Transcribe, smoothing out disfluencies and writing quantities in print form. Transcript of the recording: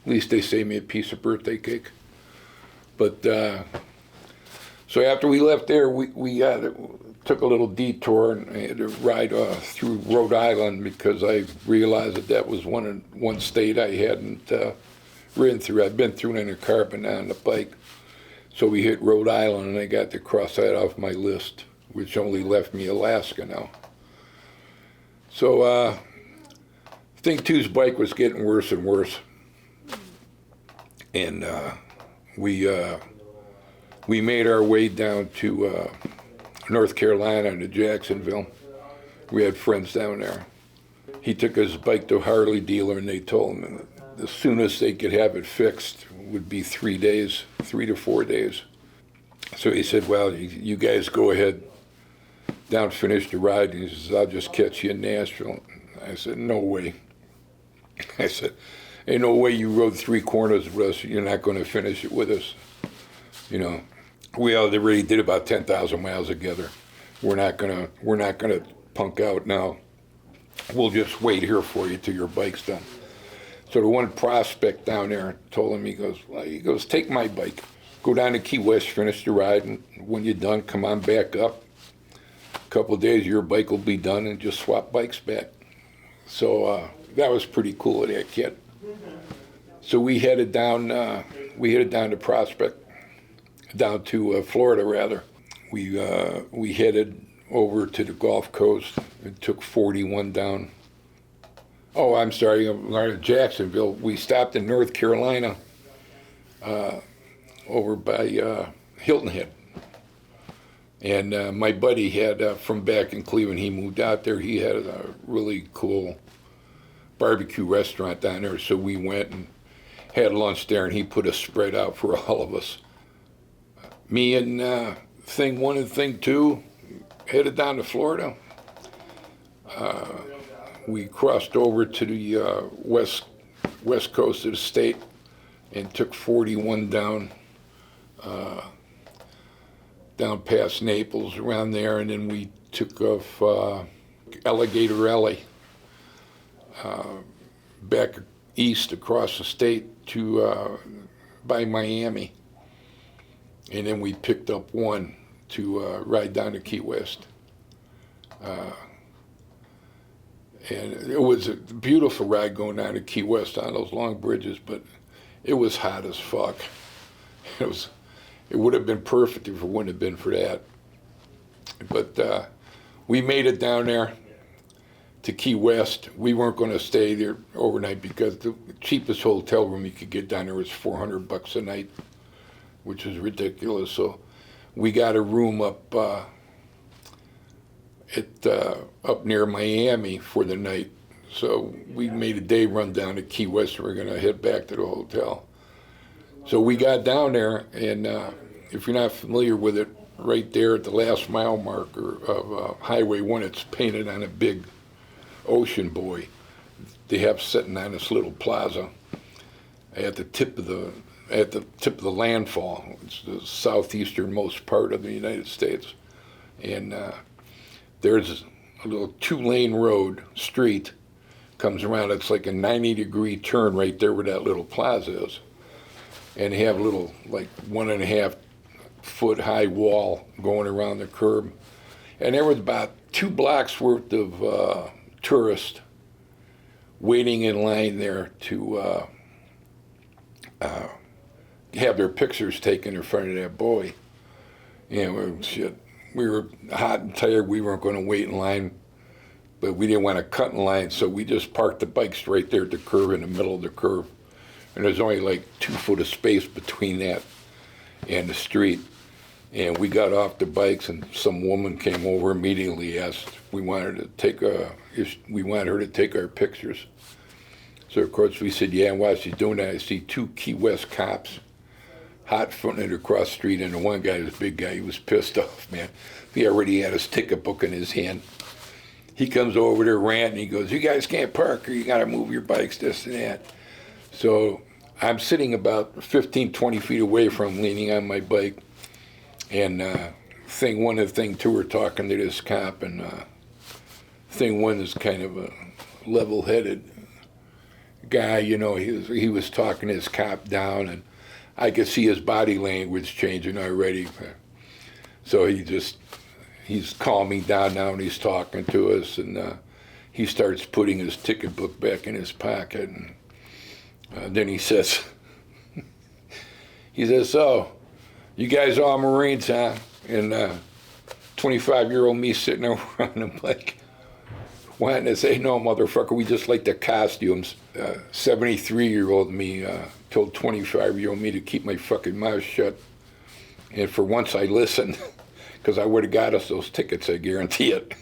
least they saved me a piece of birthday cake. But so after we left there, we took a little detour and had to ride through Rhode Island because I realized that was one state I hadn't ridden through. I'd been through it in a car, but not on a bike. So we hit Rhode Island, and I got to cross that off my list, which only left me Alaska now. So Thing 2's bike was getting worse and worse. And we made our way down to North Carolina to Jacksonville. We had friends down there. He took his bike to a Harley dealer, and they told him that the soonest they could have it fixed would be 3 days, 3 to 4 days. So he said, well, you guys go ahead, down, finish the ride. And he says, I'll just catch you in Nashville. I said, no way. I said, ain't no way you rode 3 corners with us, you're not going to finish it with us. You know, we already did about 10,000 miles together. We're not gonna punk out now. We'll just wait here for you till your bike's done. So the one prospect down there told him, he goes, take my bike, go down to Key West, finish the ride, and when you're done, come on back up. A couple of days, your bike will be done, and just swap bikes back. So that was pretty cool of that kid. So we headed down to Prospect, down to Florida rather. We headed over to the Gulf Coast and took 41 down. Oh, I'm sorry, Jacksonville. We stopped in North Carolina, over by Hilton Head. And my buddy had, from back in Cleveland, he moved out there. He had a really cool barbecue restaurant down there, so we went and had lunch there, and he put a spread out for all of us. Me and Thing 1 and Thing 2 headed down to Florida. We crossed over to the west coast of the state and took 41 down past Naples, around there, and then we took off Alligator Alley back east across the state to by Miami. And then we picked up one to ride down to Key West. And it was a beautiful ride going down to Key West on those long bridges, but it was hot as fuck. It would have been perfect if it wouldn't have been for that. But we made it down there to Key West. We weren't going to stay there overnight because the cheapest hotel room you could get down there was $400 a night, which was ridiculous. So we got a room up up near Miami for the night. So we made a day run down to Key West, and we're going to head back to the hotel. So we got down there, and if you're not familiar with it, right there at the last mile marker of Highway 1, it's painted on a big ocean buoy they have sitting on this little plaza at the tip of the landfall. It's the southeasternmost part of the United States. And there's a little 2-lane road, street, comes around. It's like a 90-degree turn right there where that little plaza is. And they have a little, like, 1.5 foot high wall going around the curb. And there was about 2 blocks worth of tourists waiting in line there to have their pictures taken in front of that buoy. We were hot and tired. We weren't going to wait in line, but we didn't want to cut in line, so we just parked the bikes right there at the curb, in the middle of the curb. And there's only like 2 foot of space between that and the street. And we got off the bikes, and some woman came over immediately, asked if we wanted her to take our pictures. So of course we said, yeah, and while she's doing that, I see 2 Key West cops hot fronting it across the street, and the one guy, this big guy, he was pissed off, man. He already had his ticket book in his hand. He comes over there ranting, he goes, you guys can't park, or you gotta move your bikes, this and that. So I'm sitting about 15, 20 feet away from him, leaning on my bike, and Thing 1 and Thing 2 are talking to this cop, and Thing 1 is kind of a level-headed guy, you know, he was talking his cop down, and I could see his body language changing already. So he's calming down now, and he's talking to us, and he starts putting his ticket book back in his pocket, and then he says, so, you guys all Marines, huh? And 25-year-old me sitting there around him like, wanting to say, no, motherfucker, we just like the costumes. 73-year-old me told 25-year-old me to keep my fucking mouth shut. And for once I listened, because I would have got us those tickets, I guarantee it.